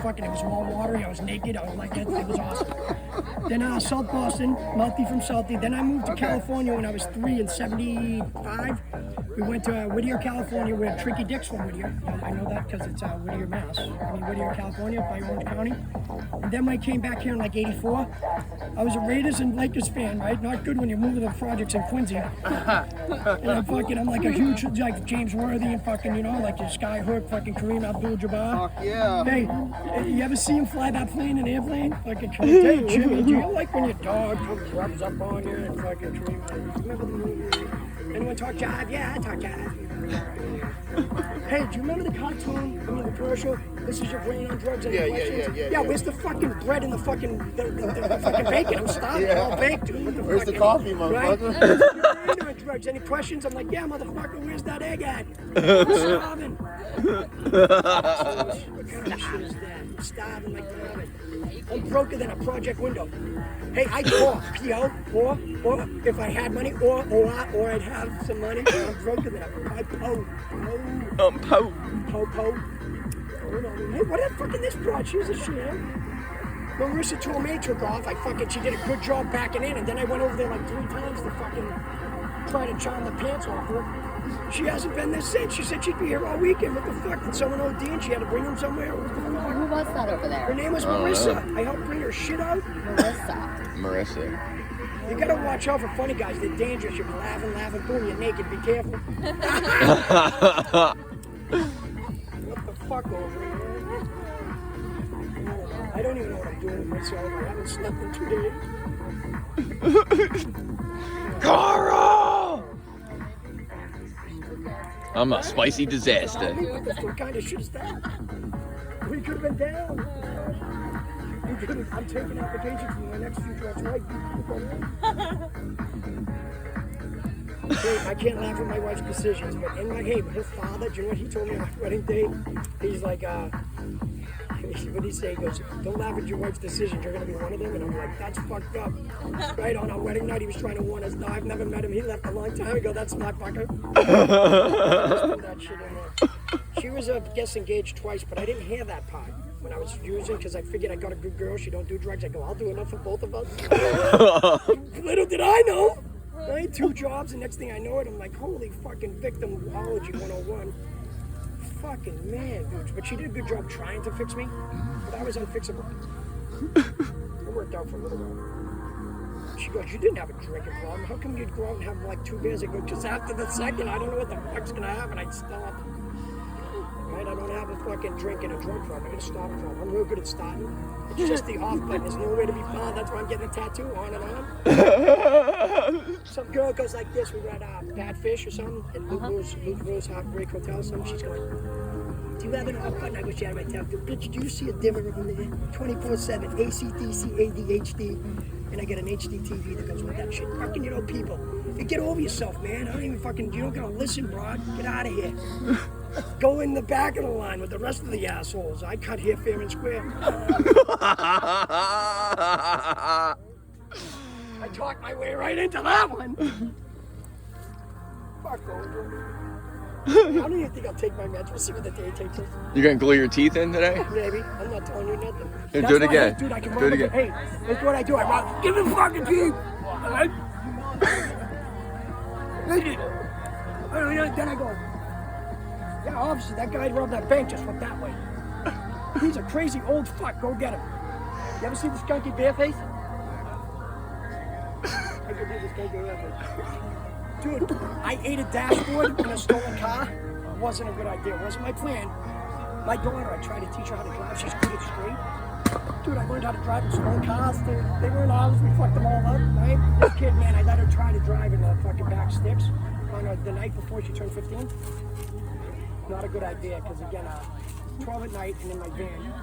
fucking, it was all watery, I was naked, I was like, it was awesome. Then South Boston, Malty from Salty. Then I moved to California when I was 3 in 75. We went to Whittier, California, where Tricky Dick's from Whittier. I know that because it's Whittier, Mass. Whittier, California, by Orange County. And then when I came back here in like 84, I was a Raiders and Lakers fan, right? Not good when you're moving to the projects in Quincy. And I'm like a huge, like James Worthy and fucking, you know, like your Sky Hook, fucking Kareem Abdul-Jabbar. Fuck yeah. Hey, you ever see him fly that plane in an airplane? Fucking Kareem. Hey, Jimmy, do you like when your dog rubs up on you and fucking Kareem? Remember the movie? Anyone talk jive? Yeah, I talk jive. Hey, do you remember the cartoon? I mean, the commercial? This is your brain on drugs. Yeah, where's the fucking bread and the fucking the fucking bacon? I'm starving. Yeah. All baked, dude. Where's the coffee, motherfucker? Right? Your brain on drugs. Any questions? I'm like, yeah, motherfucker. Where's that egg at? I'm starving. What kind of shit is that? I'm starving like rabbit. I'm broker than a project window. Hey, I pour, P.O., or if I had money, or I'd have some money, I'm broker than I po. Hey, what the fucking this broad? She was a sham. Marissa Tomei took off. She did a good job backing in, and then I went over there like 3 times to fucking try to charm the pants off her. She hasn't been there since. She said she'd be here all weekend. What the fuck? Did someone OD and she had to bring him somewhere? Who was that over there? Her name was Marissa. I helped bring her shit out. Marissa. You gotta watch out for funny guys. They're dangerous. You're laughing, boom, you're naked. Be careful. What the fuck over here? I don't even know what I'm doing with myself. I haven't slept in 2 days. Carl! I'm a spicy disaster. What kind of shit is that? We could have been down. I'm taking applications for my next few jobs, right? I can't laugh at my wife's decisions, but in my head, her father, do you know what he told me on my wedding day? He's like, what did he say? He goes, don't laugh at your wife's decisions, you're going to be one of them. And I'm like, that's fucked up. Right on our wedding night, he was trying to warn us. No, I've never met him. He left a long time ago. That's not fucker. That shit in there. She was, I guess, engaged twice, but I didn't hear that part when I was using, because I figured I got a good girl. She don't do drugs. I go, I'll do enough for both of us. Little did I know. I had 2 jobs, and next thing I know it, I'm like, holy fucking victimology 101. Fucking man, dude. But she did a good job trying to fix me, but I was unfixable. It worked out for a little while. She goes, you didn't have a drinking problem. How come you'd go out and have like 2 beers? I go, because after the second, I don't know what the fuck's gonna happen. I'd stop. Right? I don't have a fucking drink and a drug problem. I gotta stop from. I'm real good at starting. It's just the off button. There's nowhere to be found. That's why I'm getting a tattoo on and on. Some girl goes like this. We were at Bad Fish or something, and Luke Rose Heartbreak Hotel or something. She's going, do you have an off button? I wish I had my tattoo. Bitch, do you see a dimmer in there? 24/7, ACDC, ADHD. And I get an HD TV that goes with that shit. Fucking, you know, people. You get over yourself, man. I don't even fucking, you don't gotta listen, broad. Get out of here. Go in the back of the line with the rest of the assholes. I cut here fair and square. I talked my way right into that one. Fuck over. I don't even think I'll take my meds. We'll see what the day takes us. You gonna glue your teeth in today? Maybe. I'm not telling you nothing. Here, do it again. Dude, I can do it again. Hey, that's what I do. I rob. Give me the fucking teeth. All right? Then I go. Yeah, obviously that guy robbed that bank just went that way. He's a crazy old fuck. Go get him. You ever see the skunky bear face? I could do this skunky bear face. Dude, I ate a dashboard in a stolen car. It wasn't a good idea. It wasn't my plan. My daughter, I tried to teach her how to drive. She's good at straight. Dude, I learned how to drive in stolen cars. They weren't ours. We fucked them all up, right? This kid, man, I let her try to drive in the fucking back sticks on the night before she turned 15. Not a good idea, because again, 12 at night and in my van.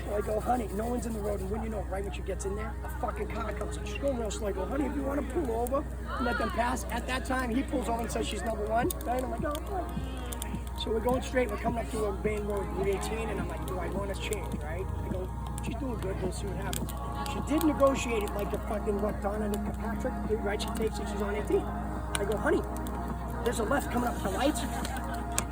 So I go, honey, no one's in the road, and when you know, right when she gets in there, a fucking car comes in. She's going real slow. I go, honey, if you want to pull over and let them pass. At that time, he pulls over and says she's number 1. Right? I'm like, oh, fuck. So we're going straight. We're coming up to a main road, Route 18, and I'm like, do I want to change, right? I go, she's doing good. We'll see what happens. She did negotiate it like a fucking, what, Donna Patrick, right? She takes it. She's on 18. I go, honey, there's a left coming up to the lights.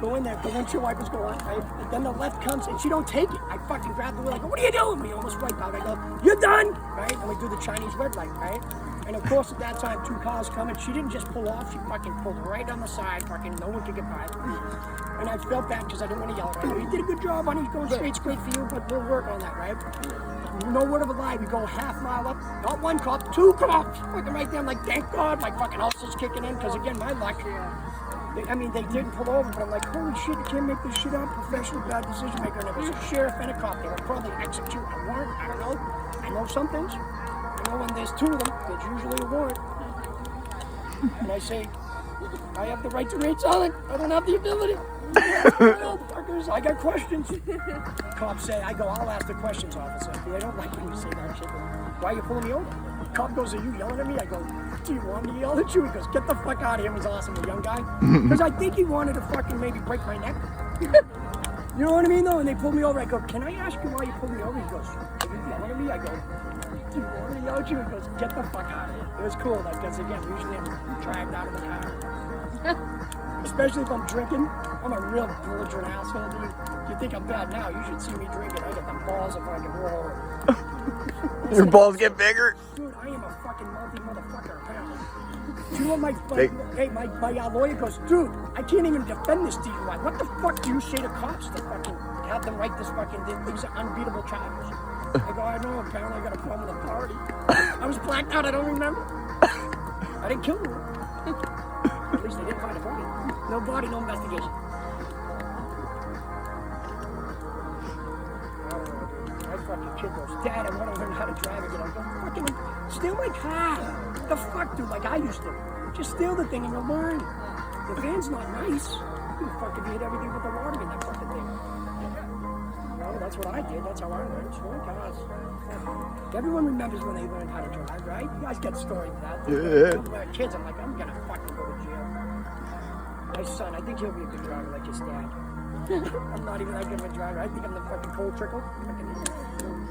Go in there, the windshield wipers go on, right? And then the left comes, and she don't take it. I fucking grab the wheel, I go, what are you doing? We almost wipe out. I go, you're done, right? And we do the Chinese red light, right? And of course, at that time, 2 cars coming. She didn't just pull off, she fucking pulled right on the side, fucking no one could get by. And I felt bad because I didn't want to yell at her. I go, you did a good job, honey, going straight for you, but we'll work on that, right? No word of a lie, we go half mile up, not 1 cop, 2 cops, fucking right there. I'm like, thank God, my fucking ulcer's kicking in, because again, my luck. I mean, they didn't pull over, but I'm like, holy shit, you can't make this shit up. Professional bad decision maker. And it was a sheriff and a cop. They will probably execute a warrant. I don't know. I know some things. I know when there's 2 of them, there's usually a warrant. And I say, I have the right to remain silent. I don't have the ability. I got questions. Cops say, I go, I'll ask the questions, officer. They don't like when you say that shit. Why are you pulling me over? Cop goes, are you yelling at me? I go, do you want me to yell at you? He goes, get the fuck out of here. He was awesome, a young guy. Because I think he wanted to fucking maybe break my neck. You know what I mean, though? And they pulled me over. I go, can I ask you why you pulled me over? He goes, are you yelling at me? I go, do you want me to yell at you? He goes, get the fuck out of here. It was cool, like, because again, usually I'm dragged out of the car. Especially if I'm drinking. I'm a real belligerent asshole, dude. You think I'm bad now, you should see me drinking. I get the balls if I can roll. Your balls get bigger? Dude, I am a fucking mouthy motherfucker, apparently. Do you know what my lawyer goes, dude, I can't even defend this DUI. What the fuck do you say to cops to fucking have them write this fucking, these are unbeatable charges? I go, I know, apparently I got a problem with authority. I was blacked out, I don't remember. I didn't kill her. At least they didn't find a body. No body, no investigation. My fucking kid goes, Dad, I want to learn how to drive again. I go, fucking steal my car. What the fuck, dude? Like I used to. Just steal the thing and you'll learn. The van's not nice. You fucking hit everything with the water in that fucking thing. Well, that's what I did. That's how I learned. Stealing cars. Everyone remembers when they learned how to drive, right? You guys got stories of that. Yeah. Kids, I'm like, I'm gonna fucking go to jail. My son, I think he'll be a good driver like his dad. I'm not even that good of a driver. I think I'm the fucking cold trickle.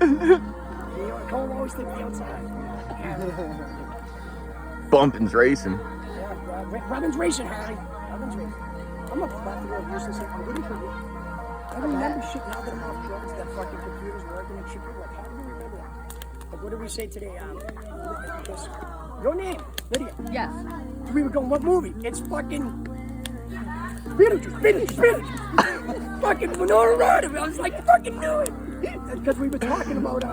You know, Cole always thinks the outside. Bumpin's racing. Yeah, Robin's racing, Harry. Robin's racing. I'm a practical useless. I'm good at it. I remember shit now that I'm off drugs, that fucking computer's working and shit. Like, how do you remember that? Like, what did we say today? Your name, Lydia. Yes. We were going, what movie? It's fucking Beetlejuice. Fucking Winona Ryder. I was like, fucking knew it. Because we were talking about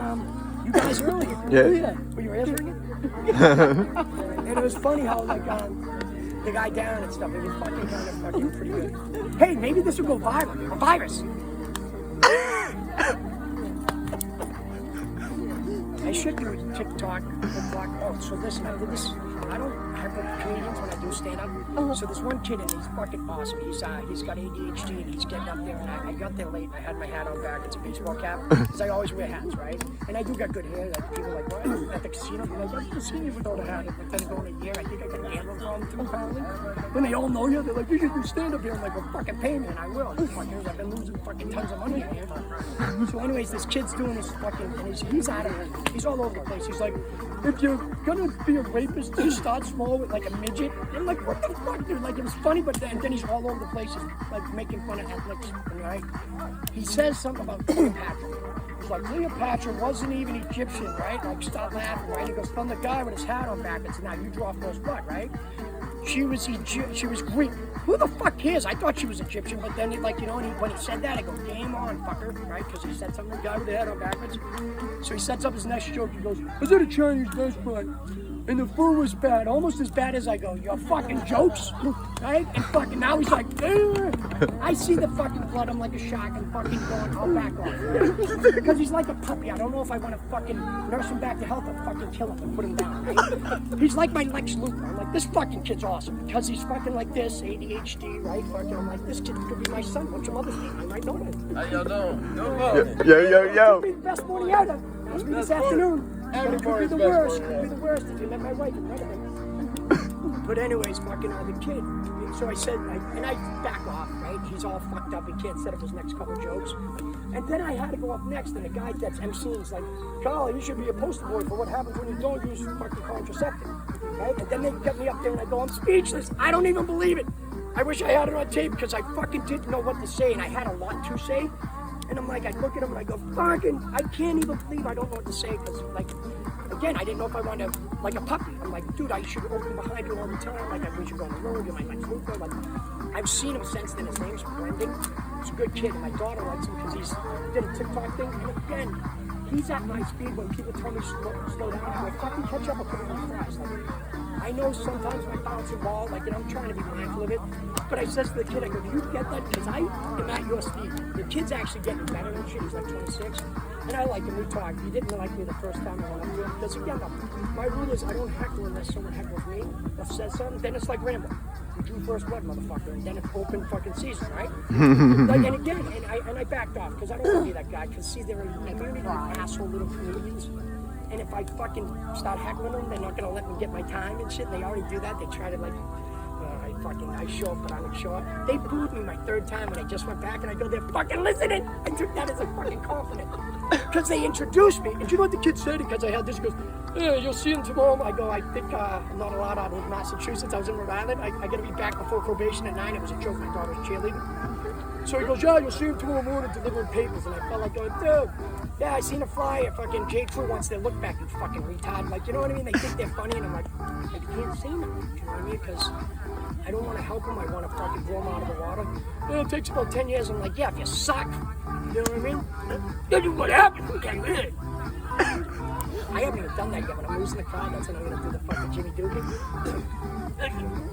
you guys earlier. Yeah. Were your ears ringing? And it was funny how like the guy down and stuff. It was fucking kind of fucking pretty good. Hey, maybe this will go viral. A virus. I should do TikTok. Oh, so listen, I did this. I don't have the comedians when I do stand up. So there's one kid and he's fucking awesome. He's got ADHD and he's getting up there. And I got there late and I had my hat on back. It's a baseball cap because I always wear hats, right? And I do got good hair. Like people are like, what? At the casino, they're like, I've never seen you without a hat. But then going a year, I think I got a gambling problem too, apparently. When they all know you, they're like, you should do stand up here. I'm like, well, fucking pay me, and I will. Fuckers, I've been losing fucking tons of money here. So anyways, this kid's doing this fucking, and he's out of it. He's all over the place. He's like, if you're gonna be a rapist, just start small with like a midget. I'm like, what the fuck, dude? Like, it was funny, but then he's all over the place, like making fun of athletics, right? He says something about Cleopatra. He's like, Cleopatra wasn't even Egyptian, right? Like, stop laughing, right? He goes, from the guy with his hat on backwards, and now you draw first blood, right? She was Greek. Who the fuck cares? I thought she was Egyptian, but then, when he said that, I go, game on, fucker, right? Because he said something to the guy with the head on backwards. So he sets up his next joke. He goes, I was at a Chinese restaurant, and the food was bad, almost as bad as I go, your fucking jokes, right? And fucking now he's like, I see the fucking blood, I'm like a shark, and fucking going, I'll back off. Because he's like a puppy. I don't know if I want to fucking nurse him back to health or fucking kill him and put him down, right? He's like my Lex Luthor. I'm like, this fucking kid's awesome. Because he's fucking like this, ADHD, right? Fucking, I'm like, this kid could be my son. What's your mother's name? I might know him. How y'all doing? Yo. Could be the best morning ever. Must be this afternoon. But it could be the worst. Could be the worst if you met my wife in front of him. But anyways, fucking the kid. So I said, and I back off, right? He's all fucked up. He can't set up his next couple jokes. And then I had to go up next, and the guy that's MCing is like, Carl, you should be a poster boy for what happens when you don't use fucking contraceptive, right? And then they get me up there, and I go, I'm speechless. I don't even believe it. I wish I had it on tape because I fucking didn't know what to say and I had a lot to say. And I'm like, I look at him and I go, fucking, I can't even believe I don't know what to say because, like, again, I didn't know if I wanted to, like a puppy. I'm like, dude, I should open behind you all the time. Like, I wish you go on the road. You're my next Luca. Like, I've seen him since then. His name's Brendan. He's a good kid. And my daughter likes him because he's did a TikTok thing. And again, he's at my speed when people tell me slow down. I fucking catch up with him fast. Like, I know sometimes my bouncing ball, like, I'm trying to be mindful of it. But I says to the kid, I go, do you get that? Because I am at your speed. The kid's actually getting better and shit. He's like 26. And I like him. We talk. He didn't like me the first time I went up to him. Because again, my rule is I don't heckle unless someone heckles me or says something. Then it's like Rambo. You do first blood, motherfucker. And then it's open fucking season, right? Like, and again, and I backed off because I don't want to be that guy. Because see, they're really asshole little comedians. And if I fucking start heckling them, they're not gonna let me get my time and shit. And they already do that. They try to like, I show up, but I don't show up. They booed me my third time when I just went back, and I go, they're fucking listening. I took that as a fucking compliment because they introduced me. And you know what the kid said? Because I had this, he goes, yeah, you'll see him tomorrow. I go, I think I'm not allowed out of Massachusetts. I was in Rhode Island. I gotta be back before probation at 9. It was a joke. My daughter's cheerleading. So he goes, yeah, you'll see him tomorrow morning delivering papers. And I felt like going, dude, yeah, I seen a flyer. Fucking J. Crew wants their look back, you fucking retard. Like, you know what I mean? They think they're funny, and I'm like, I can't say nothing. You know what I mean? Because I don't want to help them. I want to fucking blow them out of the water. Yeah, it takes about 10 years. I'm like, yeah, if you suck. You know what I mean? Then what happened? Okay, man. I haven't even done that yet. When I'm losing the crowd, that's when I'm going to do the fucking Jimmy Dugan.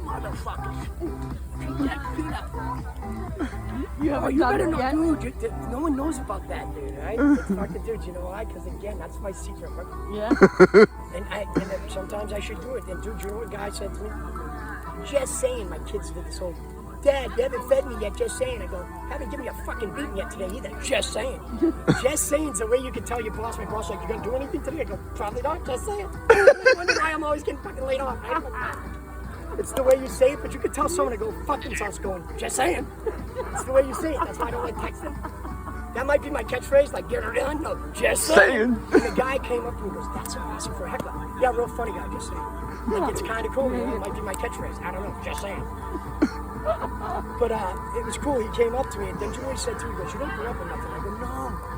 Motherfuckers. You haven't you done better it know, yet? dude. No one knows about that, dude, right? It's fucking dude, you know why? Because again, that's my secret. Yeah. And sometimes I should do it. And dude, you know what a guy said to me? Just saying, my kids did this whole, Dad, you haven't fed me yet, just saying. I go, haven't given me a fucking beating yet today either. Just saying. Just saying's the way you can tell your boss. My boss like, you gonna do anything today? I go, probably not, just saying. I wonder why I'm always getting fucking laid off. Right? It's the way you say it, but you can tell someone to go fucking starts going, just saying. It's the way you say it. That's why I don't like texting. That might be my catchphrase, like, get her done. No, just saying. And the guy came up to me and goes, that's awesome for a heckler. Yeah, real funny guy, just saying. Like, it's kind of cool. You know, it might be my catchphrase. I don't know, just saying. But it was cool. He came up to me, and then you know what he said to me? He goes, you don't grow up with nothing. I go, no.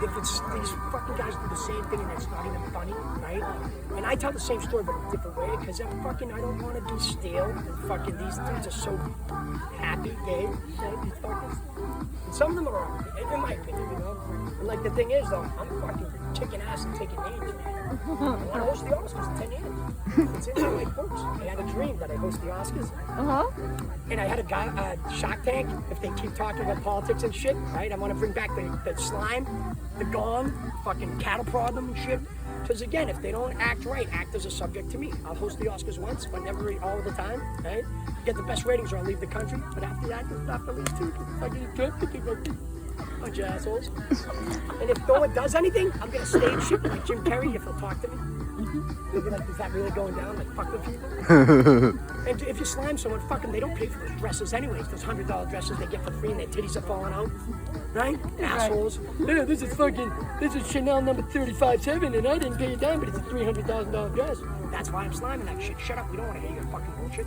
If it's these fucking guys do the same thing and it's not even funny, right? And I tell the same story but a different way because I don't want to be stale and fucking these dudes are so happy, gay, right? These fuckers. And some of them are wrong, in my opinion, you know? And like the thing is though, I'm fucking kicking ass and taking names, man. I want to host the Oscars in 10 years. It's in my books. I had a dream that I host the Oscars. And I had a guy, Shark Tank, if they keep talking about politics and shit, right? I want to bring back the slime, the gong, fucking cattle prod them and shit. Because again, if they don't act right, actors are subject to me. I'll host the Oscars once, but never all the time, right? Get the best ratings or I'll leave the country. But after that, after these two, fucking bunch of assholes. And if no one does anything, I'm gonna stage shit like Jim Carrey if he'll talk to me. They'll be like, is that really going down? Like, fuck with people? And if you slime someone, fuck them. They don't pay for those dresses anyways. Those $100 dresses they get for free and their titties are falling out. Right? Assholes. Yeah, this is Chanel number 35.7 and I didn't pay a dime, but it's a $300,000 dress. That's why I'm sliming that shit. Shut up. We don't want to hear your fucking bullshit.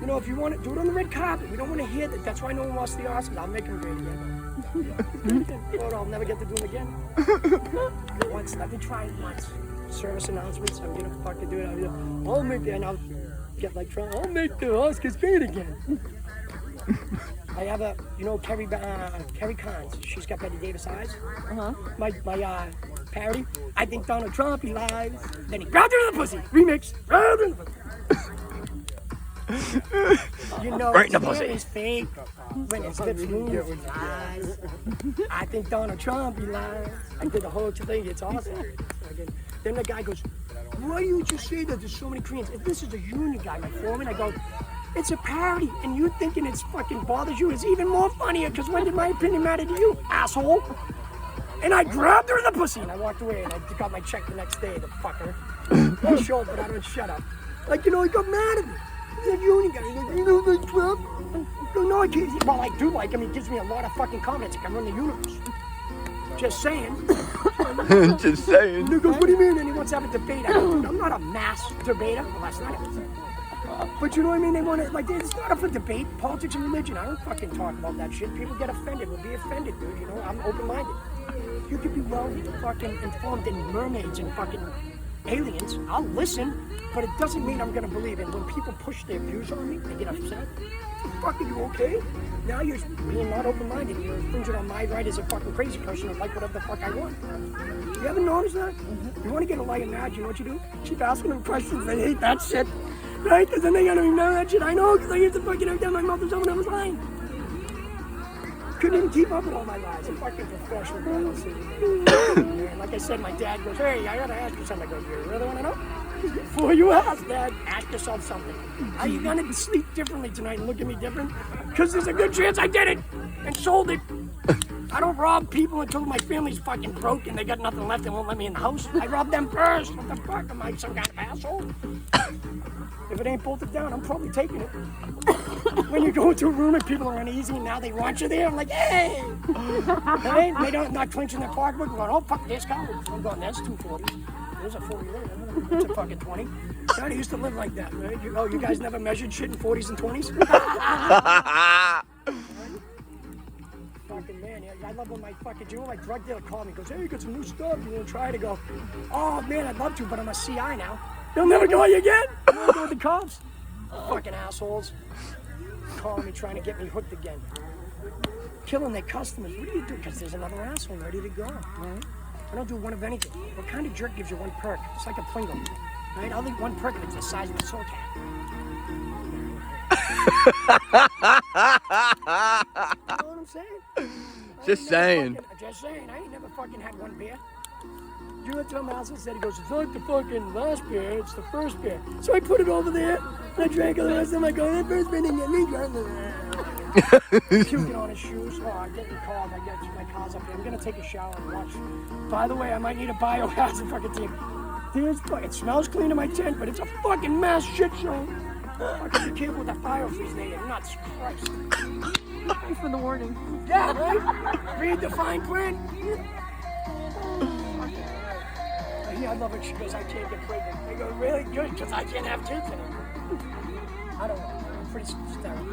You know, if you want to do it on the red carpet, we don't want to hear that. That's why no one wants the Oscars. I'll make them great again. Or I'll never get to do them again. Once, let me try it once. Service announcements, I'm gonna fucking do it. I'll make it, and I'll get like Trump. I'll make the Oscars great again. I have a, you know, Kerry Carnes. She's got Betty Davis eyes. My parody. I think Donald Trump, he lies. Then he grabbed her in the pussy. Remix. Grabbed her in the pussy. You know, right in the pussy. Is fake when his lips move. He lies. I think Donald Trump, he lies. I did the whole thing. It's awesome. Then the guy goes, why do you just say that there's so many Koreans? If this is a union guy, my foreman, I go, it's a parody. And you thinking it's fucking bothers you is even more funnier because when did my opinion matter to you, asshole? And I grabbed her in the pussy and I walked away and I got my check the next day, the fucker. I showed, but I don't shut up. Like, you know, he got mad at me. He's a union guy. He's like, you don't like Trump? No, I can't. Well, I do like him. He gives me a lot of fucking comments. Like I run the universe. Just saying. Just saying. And he goes, what do you mean? And he wants to have a debate. I go, dude, I'm not a mass debater. Well, that's not it. But you know what I mean? They want to, like, it's not up for debate. Politics and religion. I don't fucking talk about that shit. People get offended. We'll be offended, dude. You know, I'm open-minded. You could be well fucking informed in mermaids and fucking aliens. I'll listen, but it doesn't mean I'm gonna believe it. When people push their views on me, they get upset. Fuck, are you okay? Now you're being not open-minded. You're infringing on my right as a fucking crazy person to like whatever the fuck I want. You ever notice that? You want to get a liar mad, you know what you do? Keep asking them questions. They hate that shit. Right? Because then they gotta know that shit. I know, because I used to fucking every time my mother told me I was lying. Couldn't even keep up with all my lies. I'm fucking professional. Man, like I said, my dad goes, hey, I gotta ask you something. I go, you really want to know? Before you ask, Dad, ask yourself something. Are you gonna sleep differently tonight and look at me different? Because there's a good chance I did it and sold it. I don't rob people until my family's fucking broke and they got nothing left and won't let me in the house. I rob them first. What the fuck? Am I some kind of asshole? If it ain't bolted down, I'm probably taking it. When you go into a room and people are uneasy and now they want you there, I'm like, hey! Hey, they don't not clenching their pocketbook and going, oh, fuck this guy. I'm going, that's 240. There's a 40 there. It's a fucking 20. Johnny used to live like that, right? You guys never measured shit in 40s and 20s? Fucking man, I love when my fucking, you know, my drug dealer called me, goes, hey, you got some new stuff, you want to try to go, oh man, I'd love to, but I'm a CI now. They'll never call you again. I'm gonna go with the cops. Fucking assholes. Calling me, trying to get me hooked again. Killing their customers. What do you do? Because there's another asshole ready to go, right? I don't do one of anything. What kind of jerk gives you one perk? It's like a Plingle, right? I'll eat one perk if it's the size of a soul cat. You know what I'm saying? Just saying. Just saying. I ain't never fucking had one beer. You know what Tom Allison said? He goes, it's not the fucking last beer, it's the first beer. So I put it over there, and I drank it the rest of them. I go, that first beer didn't get me drunk. Puking on his shoes. Oh, I'm getting called. I got my car's up here. I'm going to take a shower and watch. By the way, I might need a biohazard fucking team. It smells clean in my tent, but it's a fucking mass shit show. Fucking be careful with that biofreeze there. You're nuts. Christ. Thanks for the warning. Yeah, right? Read the fine print. I love it. She goes, I can't get pregnant. I go, really? Good, because I can't have kids anymore. I don't know. I'm pretty sterile.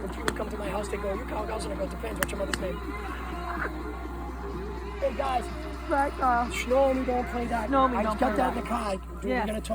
When people come to my house, they go, you call girls, and I go, depends. What's your mother's name? Hey, guys. Right, Snow me, don't play that. Snow me, I don't got play that that. in the car. We're Yeah. going to talk.